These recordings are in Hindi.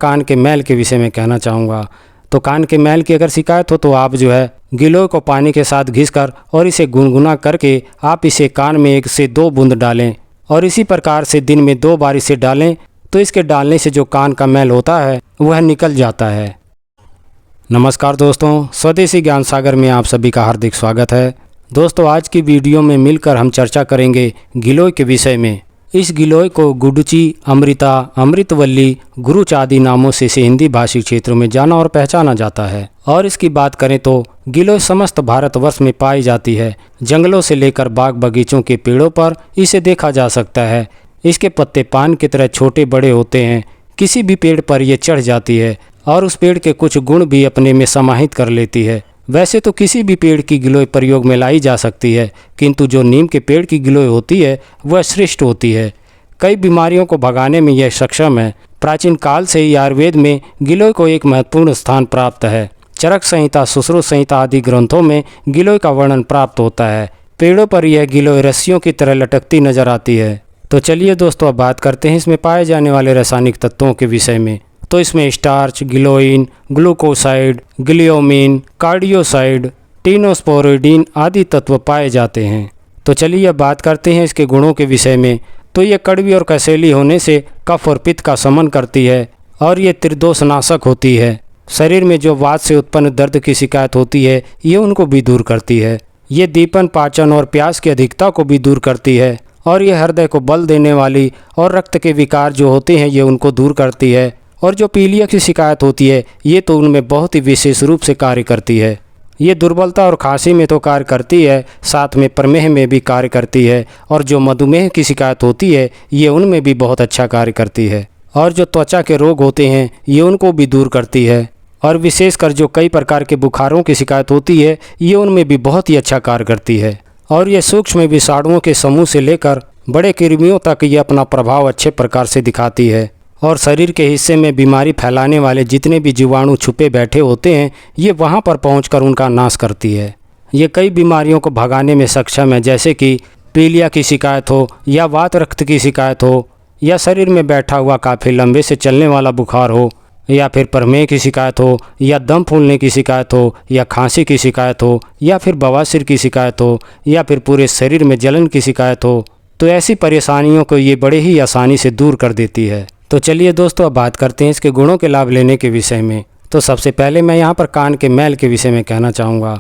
कान के मैल के विषय में कहना चाहूँगा। तो कान के मैल की अगर शिकायत हो तो आप जो है गिलोय को पानी के साथ घिसकर और इसे गुनगुना करके आप इसे कान में 1 से 2 बूंद डालें और इसी प्रकार से दिन में 2 बार इसे डालें तो इसके डालने से जो कान का मैल होता है वह निकल जाता है। नमस्कार दोस्तों, स्वदेशी ज्ञान सागर में आप सभी का हार्दिक स्वागत है। दोस्तों, आज की वीडियो में मिलकर हम चर्चा करेंगे गिलोय के विषय में। इस गिलोय को गुडुचि, अमृता, अमृतवल्ली, गुरुच आदि नामों से इसे हिंदी भाषी क्षेत्रों में जाना और पहचाना जाता है। और इसकी बात करें तो गिलोय समस्त भारतवर्ष में पाई जाती है। जंगलों से लेकर बाग बगीचों के पेड़ों पर इसे देखा जा सकता है। इसके पत्ते पान की तरह छोटे बड़े होते हैं। किसी भी पेड़ पर यह चढ़ जाती है और उस पेड़ के कुछ गुण भी अपने में समाहित कर लेती है। वैसे तो किसी भी पेड़ की गिलोय प्रयोग में लाई जा सकती है, किंतु जो नीम के पेड़ की गिलोय होती है वह श्रेष्ठ होती है। कई बीमारियों को भगाने में यह सक्षम है। प्राचीन काल से ही आयुर्वेद में गिलोय को एक महत्वपूर्ण स्थान प्राप्त है। चरक संहिता, सुश्रुत संहिता आदि ग्रंथों में गिलोय का वर्णन प्राप्त होता है। पेड़ों पर यह गिलोय रस्सियों की तरह लटकती नजर आती है। तो चलिए दोस्तों, अब बात करते हैं इसमें पाए जाने वाले रासायनिक तत्वों के विषय में। तो इसमें स्टार्च, गिलोइन, ग्लूकोसाइड, गिलियोमिन, कार्डियोसाइड, टिनोस्पोरिडीन आदि तत्व पाए जाते हैं। तो चलिए अब बात करते हैं इसके गुणों के विषय में। तो ये कड़वी और कसैली होने से कफ और पित्त का शमन करती है और ये त्रिदोषनाशक होती है। शरीर में जो वात से उत्पन्न दर्द की शिकायत होती है ये उनको भी दूर करती है। ये दीपन, पाचन और प्यास की अधिकता को भी दूर करती है और ये हृदय को बल देने वाली और रक्त के विकार जो होते हैं ये उनको दूर करती है। और जो पीलिया की शिकायत होती है ये तो उनमें बहुत ही विशेष रूप से कार्य करती है। ये दुर्बलता और खांसी में तो कार्य करती है, साथ में प्रमेह में भी कार्य करती है। और जो मधुमेह की शिकायत होती है ये उनमें भी बहुत अच्छा कार्य करती है। और जो त्वचा के रोग होते हैं ये उनको भी दूर करती है। और विशेषकर जो कई प्रकार के बुखारों की शिकायत होती है ये उनमें भी बहुत ही अच्छा कार्य करती है। और ये सूक्ष्म विषाणुओं के समूह से लेकर बड़े कृमियों तक ये अपना प्रभाव अच्छे प्रकार से दिखाती है। और शरीर के हिस्से में बीमारी फैलाने वाले जितने भी जीवाणु छुपे बैठे होते हैं ये वहाँ पर पहुँचकर उनका नाश करती है। ये कई बीमारियों को भगाने में सक्षम है, जैसे कि पीलिया की शिकायत हो या वात रक्त की शिकायत हो या शरीर में बैठा हुआ काफ़ी लंबे से चलने वाला बुखार हो या फिर प्रमेह की शिकायत हो या दम फूलने की शिकायत हो या खांसी की शिकायत हो या फिर बवासीर की शिकायत हो या फिर पूरे शरीर में जलन की शिकायत हो। तो ऐसी परेशानियों को ये बड़े ही आसानी से दूर कर देती है। तो चलिए दोस्तों, अब बात करते हैं इसके गुणों के लाभ लेने के विषय में। तो सबसे पहले मैं यहाँ पर कान के मैल के विषय में कहना चाहूँगा।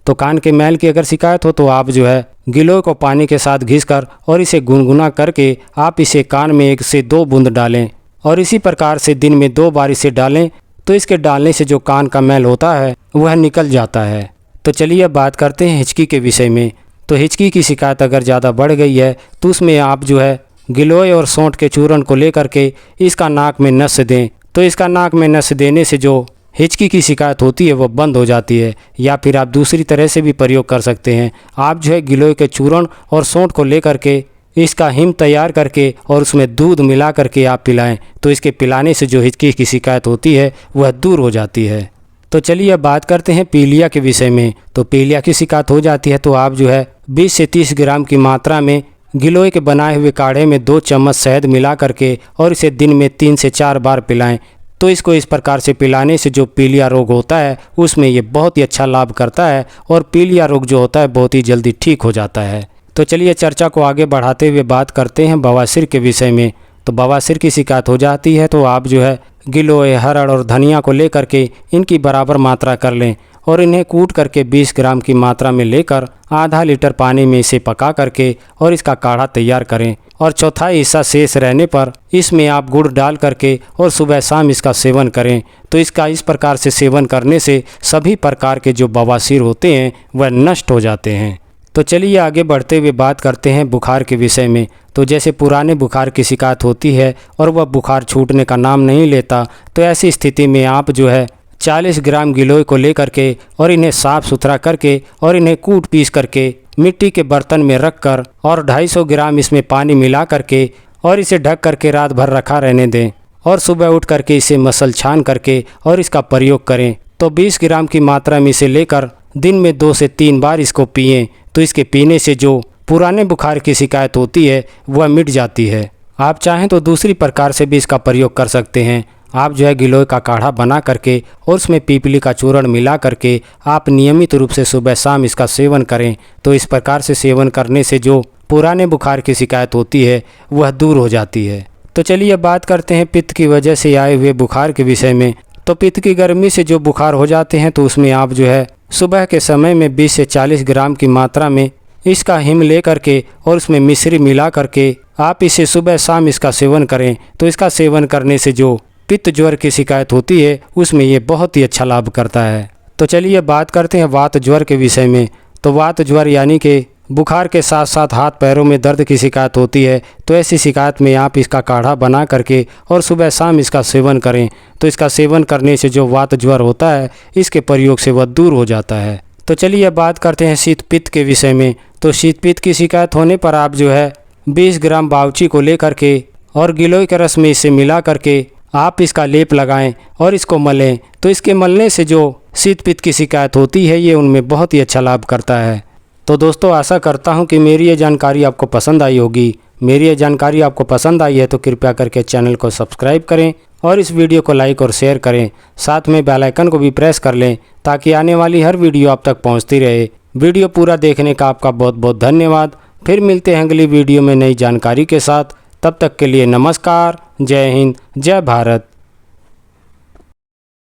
तो कान के मैल की अगर शिकायत हो तो आप जो है गिलोय को पानी के साथ घिसकर और इसे गुनगुना करके आप इसे कान में 1 से 2 बूंद डालें और इसी प्रकार से दिन में 2 बार इसे डालें तो इसके डालने से जो कान का मैल होता है वह निकल जाता है। तो चलिए अब बात करते हैं हिचकी के विषय में। तो हिचकी की शिकायत अगर ज़्यादा बढ़ गई है तो उसमें आप जो है गिलोय और सौंठ के चूर्ण को लेकर के इसका नाक में नस दें। तो इसका नाक में नस देने से जो हिचकी की शिकायत होती है वो बंद हो जाती है। या फिर आप दूसरी तरह से भी प्रयोग कर सकते हैं। आप जो है गिलोय के चूर्ण और सौंठ को लेकर के इसका हिम तैयार करके और उसमें दूध मिला करके आप पिलाएं तो इसके पिलाने से जो हिचकी की शिकायत होती है वह दूर हो जाती है। तो चलिए अब बात करते हैं पीलिया के विषय में। तो पीलिया की शिकायत हो जाती है तो आप जो है 20 से 30 ग्राम की मात्रा में गिलोय के बनाए हुए काढ़े में 2 चम्मच शहद मिला करके और इसे दिन में 3 से 4 बार पिलाएं। तो इसको इस प्रकार से पिलाने से जो पीलिया रोग होता है उसमें ये बहुत ही अच्छा लाभ करता है और पीलिया रोग जो होता है बहुत ही जल्दी ठीक हो जाता है। तो चलिए चर्चा को आगे बढ़ाते हुए बात करते हैं बवासीर के विषय में। तो बवासीर की शिकायत हो जाती है तो आप जो है गिलोय, हरड़ और धनिया को लेकर के इनकी बराबर मात्रा कर लें और इन्हें कूट करके 20 ग्राम की मात्रा में लेकर आधा लीटर पानी में इसे पका करके और इसका काढ़ा तैयार करें। और चौथाई हिस्सा शेष रहने पर इसमें आप गुड़ डाल करके और सुबह शाम इसका सेवन करें। तो इसका इस प्रकार से सेवन करने से सभी प्रकार के जो बवासीर होते हैं वह नष्ट हो जाते हैं। तो चलिए आगे बढ़ते हुए बात करते हैं बुखार के विषय में। तो जैसे पुराने बुखार की शिकायत होती है और वह बुखार छूटने का नाम नहीं लेता, तो ऐसी स्थिति में आप जो है 40 ग्राम गिलोय को लेकर के और इन्हें साफ़ सुथरा करके और इन्हें कूट पीस करके मिट्टी के बर्तन में रख कर और 250 ग्राम इसमें पानी मिला करके और इसे ढक करके रात भर रखा रहने दें और सुबह उठ करके इसे मसल छान करके और इसका प्रयोग करें। तो 20 ग्राम की मात्रा में इसे लेकर दिन में 2 से 3 बार इसको पिएं। तो इसके पीने से जो पुराने बुखार की शिकायत होती है वह मिट जाती है। आप चाहें तो दूसरी प्रकार से भी इसका प्रयोग कर सकते हैं। आप जो है गिलोय का काढ़ा बना करके और उसमें पीपली का चूर्ण मिला करके आप नियमित रूप से सुबह शाम इसका सेवन करें। तो इस प्रकार से सेवन करने से जो पुराने बुखार की शिकायत होती है वह दूर हो जाती है। तो चलिए बात करते हैं पित्त की वजह से आए हुए बुखार के विषय में। तो पित्त की गर्मी से जो बुखार हो जाते हैं तो उसमें आप जो है सुबह के समय में 20 से 40 ग्राम की मात्रा में इसका हिम ले करके और उसमें मिश्री मिला करके आप इसे सुबह शाम इसका सेवन करें। तो इसका सेवन करने से जो पित्त ज्वर की शिकायत होती है उसमें ये बहुत ही अच्छा लाभ करता है। तो चलिए बात करते हैं वात ज्वर के विषय में। तो वात ज्वर यानी कि बुखार के साथ साथ हाथ पैरों में दर्द की शिकायत होती है। तो ऐसी शिकायत में आप इसका काढ़ा बना करके और सुबह शाम इसका सेवन करें। तो इसका सेवन करने से जो वात ज्वर होता है इसके प्रयोग से वह दूर हो जाता है। तो चलिए बात करते हैं शीत पित्त के विषय में। तो शीत पित्त की शिकायत होने पर आप जो है 20 ग्राम बावची को लेकर के और गिलोय के रस में इसे मिला करके आप इसका लेप लगाएं और इसको मलें। तो इसके मलने से जो शीत पित्त की शिकायत होती है ये उनमें बहुत ही अच्छा लाभ करता है। तो दोस्तों आशा करता हूं कि मेरी ये जानकारी आपको पसंद आई होगी। मेरी ये जानकारी आपको पसंद आई है तो कृपया करके चैनल को सब्सक्राइब करें और इस वीडियो को लाइक और शेयर करें। साथ में बेल आइकन को भी प्रेस कर लें ताकि आने वाली हर वीडियो आप तक पहुंचती रहे। वीडियो पूरा देखने का आपका बहुत बहुत धन्यवाद। फिर मिलते हैं अगली वीडियो में नई जानकारी के साथ। तब तक के लिए नमस्कार, जय हिंद, जय भारत।